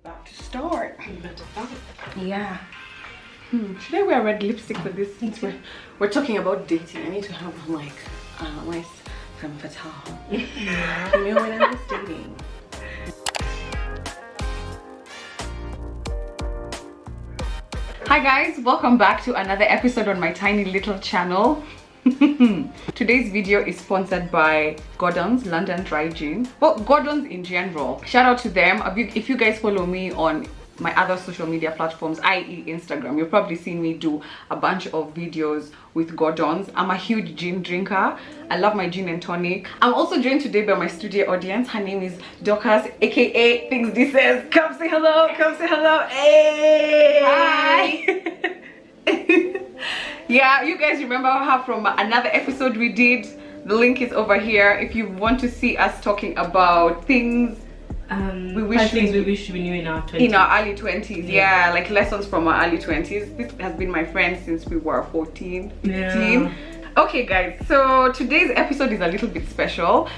About to start. Yeah. Should I wear red lipstick for this since we're talking about dating? I need to have like nice femme fatale. You know, when I was dating. Hi guys, welcome back to another episode on my tiny little channel. Today's video is sponsored by Gordon's London Dry Gin. Well, Gordon's in general. Shout out to them. If you guys follow me on my other social media platforms, i.e. Instagram, you've probably seen me do a bunch of videos with Gordon's. I'm a huge gin drinker. I love my gin and tonic. I'm also joined today by my studio audience. Her name is Dorcas, aka Things This Is. Come say hello, come say hello. Hey! Hi! Yeah, you guys remember her from another episode we did. The link is over here if you want to see us talking about things we wish we knew in our 20s. In our early 20s, yeah, like lessons from our early 20s. This has been my friend since we were 14, 15. Yeah. Okay guys, so today's episode is a little bit special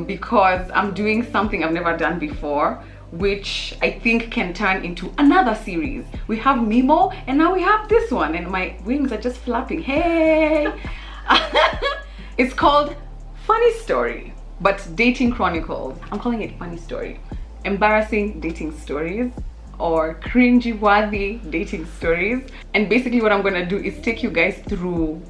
because I'm doing something I've never done before, which I think can turn into another series. We have Mimo and now we have this one, and my wings are just flapping. Hey! It's called Funny Story, but Dating Chronicles. I'm calling it Funny Story. Embarrassing dating stories or cringy worthy dating stories. And basically what I'm gonna do is take you guys through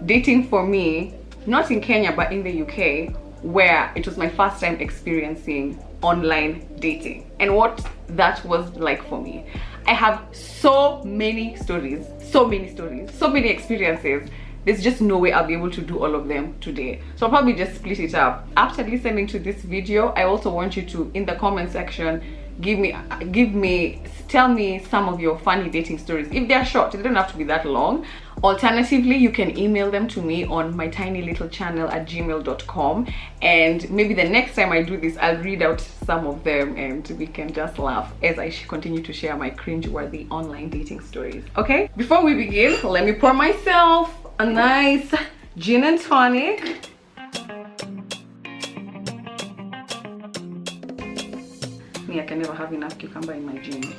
dating for me, not in Kenya but in the UK, where it was my first time experiencing online dating and what that was like for me. I have so many stories, so many experiences. There's just no way I'll be able to do all of them today, so I'll probably just split it up. After listening to this video, I also want you to, in the comment section, tell me some of your funny dating stories. If they're short, they don't have to be that long. Alternatively, you can email them to me on mytinylittlechannel@gmail.com, and maybe the next time I do this, I'll read out some of them and we can just laugh as I continue to share my cringe-worthy online dating stories. Okay, before we begin, let me pour myself a nice gin and tonic. Me, I can never have enough cucumber in my gin,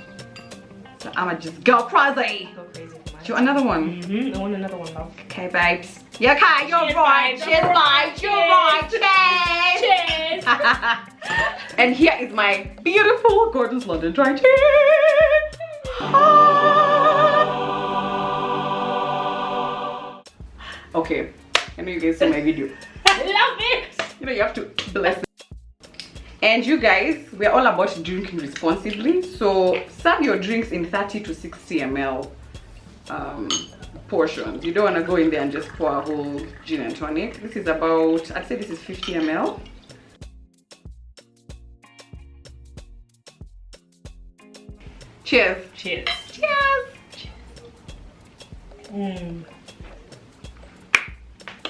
so I'ma just go crazy. Do you want another one? I want another one, love. Okay, babes. Yeah, okay, you're right. Cheers, right. You're right. Cheers. Cheers. And here is my beautiful Gordon's London Dry Gin. Okay, I know you guys saw my video. I love it. You know, you have to bless it. And you guys, we're all about drinking responsibly, so serve your drinks in 30 to 60 ml portions. You don't want to go in there and just pour a whole gin and tonic. This is about, I'd say this is 50 ml. Cheers. Cheers. Cheers.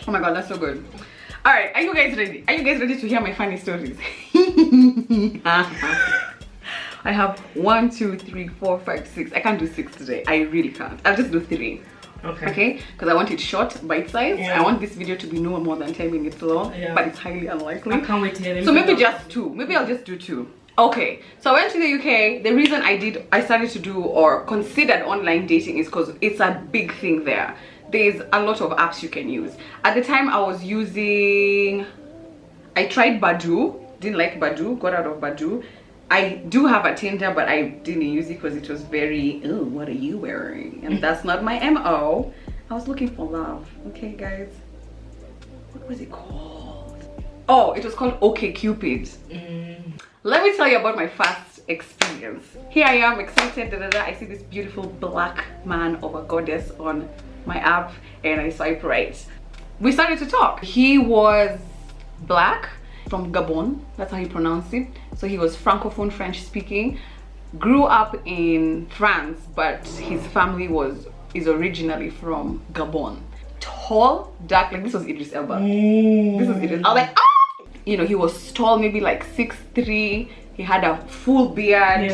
Oh my god, that's so good. All right, are you guys ready? Are you guys ready to hear my funny stories? I have 1, 2, 3, 4, 5, 6. I can't do 6 today. I really can't. I'll just do 3. Okay, because I want it short, bite size. I want this video to be no more than 10 minutes long, but it's highly unlikely. I can't wait to hear them. So maybe just 2. Maybe I'll just do 2. Okay, so I went to the UK. The reason I started to do or considered online dating is because it's a big thing there. There's a lot of apps you can use. At the time I tried Badoo, didn't like Badoo, got out of Badoo. I do have a Tinder, but I didn't use it because it was very, oh, what are you wearing? And that's not my MO. I was looking for love. Okay guys, what was it called? Oh, it was called OkCupid. Let me tell you about my first experience. Here I am, excited, I see this beautiful black man of a goddess on my app and I swipe right. We started to talk. He was black, from Gabon, that's how he pronounced it. So he was francophone, French speaking, grew up in France, but his family is originally from Gabon. Tall, dark, like this was Idris Elba. This was Idris. I was like, ah! You know, he was tall, maybe like 6'3". He had a full beard,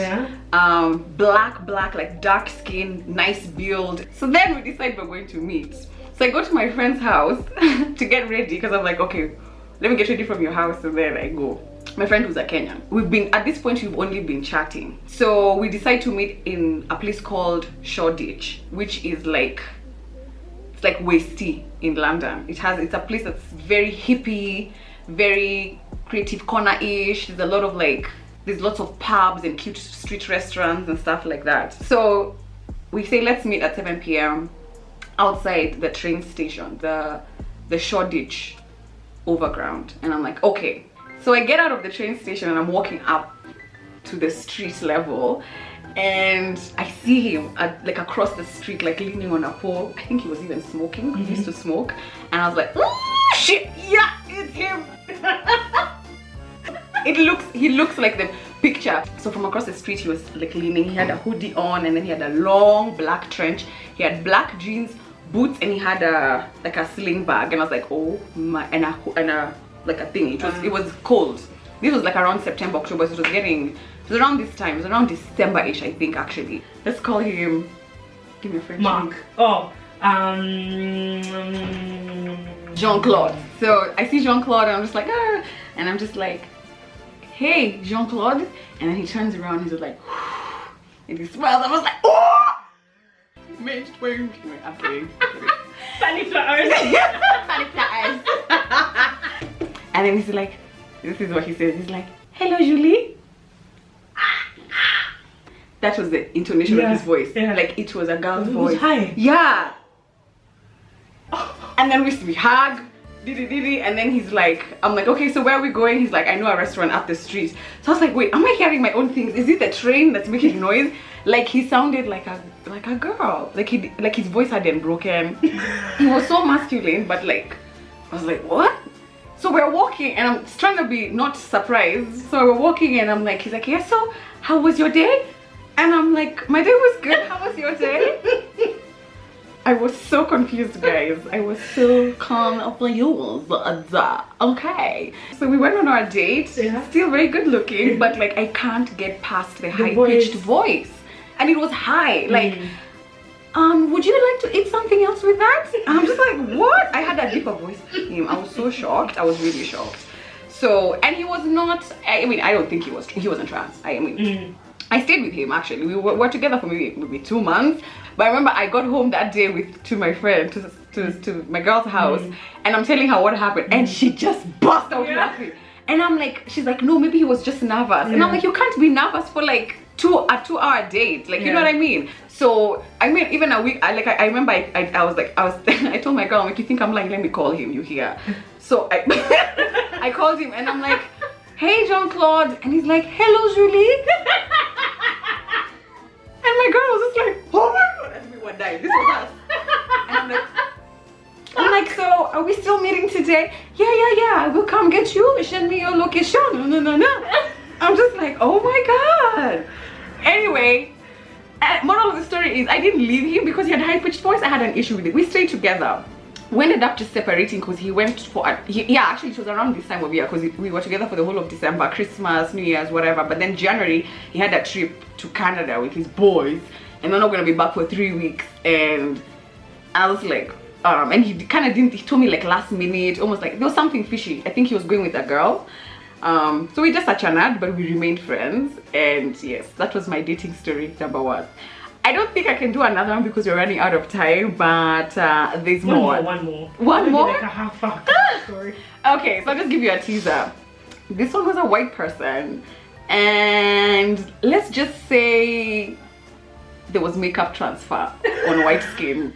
black, like dark skin, nice build. So then we decided we're going to meet. So I go to my friend's house to get ready because I'm like, okay, let me get ready from your house and then I go. my friend who's a Kenyan. At this point we've only been chatting. So we decide to meet in a place called Shoreditch, which is like, it's like Westy in London. It's a place that's very hippie, very creative corner-ish. There's a lot of like, there's lots of pubs and cute street restaurants and stuff like that. So we say let's meet at 7 p.m. outside the train station, the Shoreditch overground. And I'm like, okay. So I get out of the train station and I'm walking up to the street level, and I see him like across the street, like leaning on a pole. I think he was even smoking. He used to smoke. And I was like, oh shit, yeah, it's him. He looks like the picture. So from across the street he was like leaning. He had a hoodie on, and then he had a long black trench. He had black jeans, boots, and he had like a sling bag. And I was like, oh my, and a like a thing. It was cold. This was like around September, October, so it was around this time. It was around December-ish, I think, actually. Let's call him, give me a French Mark. name. Oh, Jean-Claude. So I see Jean-Claude and I'm just like, ah, and I'm just like, hey, Jean-Claude. And then he turns around and he's like, and he smiles. I was like, oh! I'm kidding. Sunny flowers. Sunny flowers. And then he's like, this is what he says. He's like, hello, Julie. That was the intonation of his voice. Yeah. Like it was a girl's voice. Hi. Yeah. And then we hug, and then he's like, I'm like, okay, so where are we going? He's like, I know a restaurant up the street. So I was like, wait, am I hearing my own things? Is it the train that's making noise? Like he sounded like a girl. Like his voice hadn't broken. He was so masculine, but like, I was like, what? So we're walking and I'm trying to be not surprised. So we're walking and I'm like, he's like, yeah, so how was your day? And I'm like, my day was good. How was your day? I was so confused, guys. I was so confused. Okay. So we went on our date. Yeah. Still very good looking, but like I can't get past the high-pitched voice. And it was high. Like, would you like to eat something else with that? And I'm just like, what? I had a deeper voice than him. I was so shocked. I was really shocked. So, and he was not, I mean, I don't think he wasn't trans. I mean, I stayed with him actually. We were together for maybe 2 months. But I remember I got home that day to my friend, to my girl's house, and I'm telling her what happened, and she just burst out laughing. And I'm like, she's like, no, maybe he was just nervous. And I'm like, you can't be nervous for like a 2-hour date, like you know what I mean? So I mean, even a week, I remember I told my girl, I'm like, you think I'm lying? Let me call him, you hear? So I called him and I'm like, hey Jean-Claude, and he's like, hello Julie. And my girl was just like, oh my god, everyone died. This was us. And I'm like, so are we still meeting today? Yeah, I will come get you. Send me your location. No. I'm just like, oh my god. Anyway, moral of the story is I didn't leave him because he had a high-pitched voice. I had an issue with it. We stayed together. We ended up just separating because he went for actually it was around this time of year because we were together for the whole of December, Christmas, New Year's, whatever. But then January he had a trip to Canada with his boys, and they're not gonna be back for 3 weeks. And I was like, and he kind of didn't. He told me like last minute, almost like there was something fishy. I think he was going with a girl. So we just chatted, but we remained friends. And yes, that was my dating story number 1. I don't think I can do another one because we're running out of time, but there's more. One more. Like a half story. Okay, so I'll just give you a teaser. This one was a white person, and let's just say there was makeup transfer on white skin.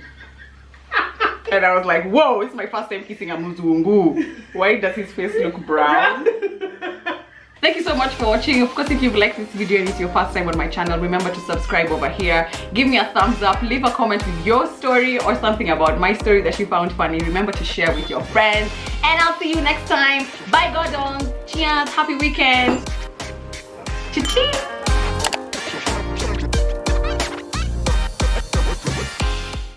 And I was like, whoa, it's my first time kissing a Muzungu. Why does his face look brown? Thank you so much for watching. Of course, if you've liked this video and it's your first time on my channel, remember to subscribe over here. Give me a thumbs up. Leave a comment with your story or something about my story that you found funny. Remember to share with your friends. And I'll see you next time. Bye, Gordons. Cheers. Happy weekend. Cha-ching.